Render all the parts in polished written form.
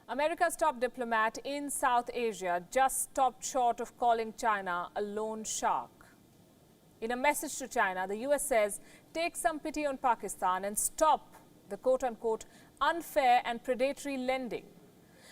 America's top diplomat in South Asia just stopped short of calling China a loan shark. In a message to China, the US says, take some pity on Pakistan and stop the quote-unquote unfair and predatory lending.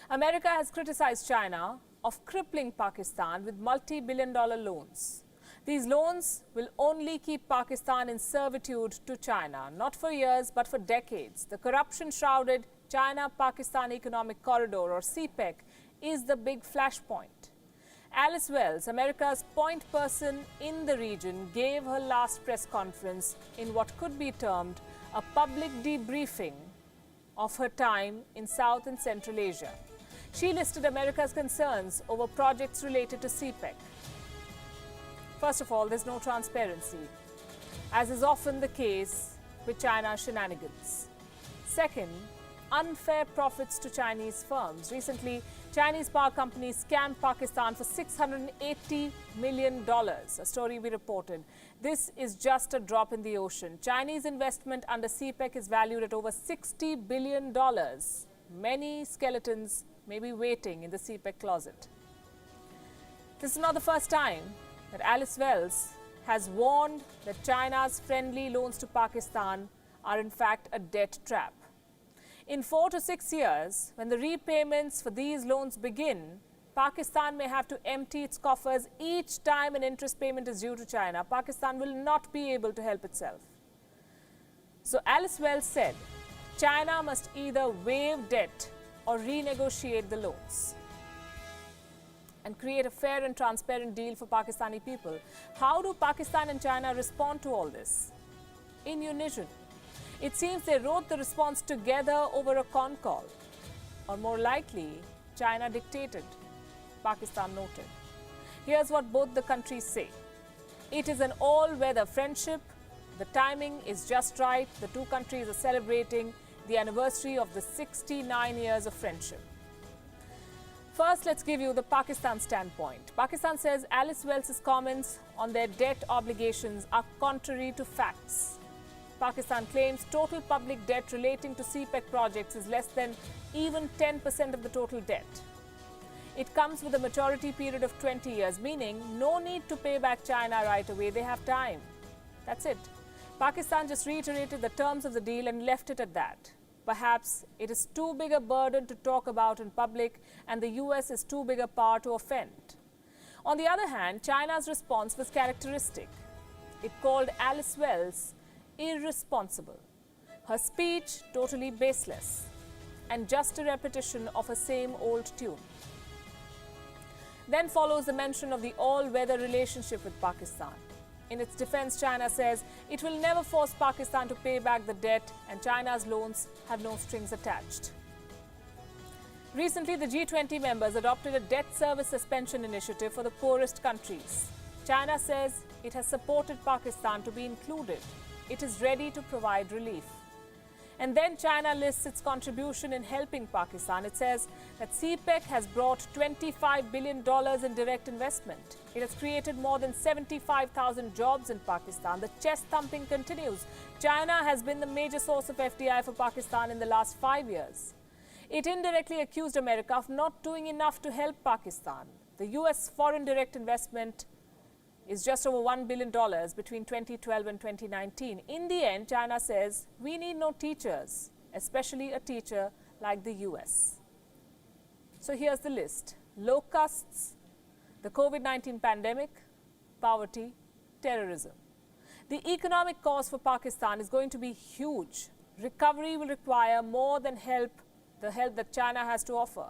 America has criticized China of crippling Pakistan with multi-billion-dollar loans. These loans will only keep Pakistan in servitude to China, not for years but for decades. The corruption-shrouded China-Pakistan Economic Corridor, or CPEC, is the big flashpoint. Alice Wells, America's point person in the region, gave her last press conference in what could be termed a public debriefing of her time in South and Central Asia. She listed America's concerns over projects related to CPEC. First of all, there's no transparency, as is often the case with China's shenanigans. Second, unfair profits to Chinese firms. Recently, Chinese power companies scammed Pakistan for $680 million, a story we reported. This is just a drop in the ocean. Chinese investment under CPEC is valued at over $60 billion. Many skeletons may be waiting in the CPEC closet. This is not the first time that Alice Wells has warned that China's friendly loans to Pakistan are in fact a debt trap. In 4 to 6 years, when the repayments for these loans begin, Pakistan may have to empty its coffers each time an interest payment is due to China. Pakistan will not be able to help itself. So Alice Wells said, China must either waive debt or renegotiate the loans and create a fair and transparent deal for Pakistani people. How do Pakistan and China respond to all this? In unison. It seems they wrote the response together over a con call. Or more likely, China dictated, Pakistan noted. Here's what both the countries say. It is an all-weather friendship. The timing is just right. The two countries are celebrating the anniversary of the 69 years of friendship. First, let's give you the Pakistan standpoint. Pakistan says Alice Wells' comments on their debt obligations are contrary to facts. Pakistan claims total public debt relating to CPEC projects is less than even 10% of the total debt. It comes with a maturity period of 20 years, meaning no need to pay back China right away. They have time. That's it. Pakistan just reiterated the terms of the deal and left it at that. Perhaps it is too big a burden to talk about in public, and the US is too big a power to offend. On the other hand, China's response was characteristic. It called Alice Wells irresponsible. Her speech totally baseless and just a repetition of a same old tune. Then follows the mention of the all-weather relationship with Pakistan. In its defense, China says it will never force Pakistan to pay back the debt, and China's loans have no strings attached. Recently, the G20 members adopted a debt service suspension initiative for the poorest countries. China says it has supported Pakistan to be included. It is ready to provide relief. And then China lists its contribution in helping Pakistan. It says that CPEC has brought $25 billion in direct investment. It has created more than 75,000 jobs in Pakistan. The chest thumping continues. China has been the major source of FDI for Pakistan in the last 5 years. It indirectly accused America of not doing enough to help Pakistan. The US foreign direct investment is just over $1 billion between 2012 and 2019. In the end, China says we need no teachers, especially a teacher like the US. So here's the list. Locusts, the COVID-19 pandemic, poverty, terrorism. The economic cost for Pakistan is going to be huge. Recovery will require more than the help that China has to offer.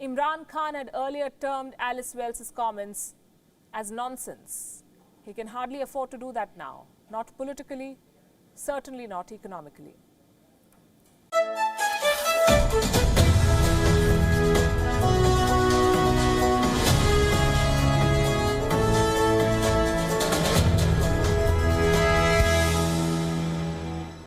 Imran Khan had earlier termed Alice Wells' comments as nonsense. He can hardly afford to do that now. Not politically, certainly not economically.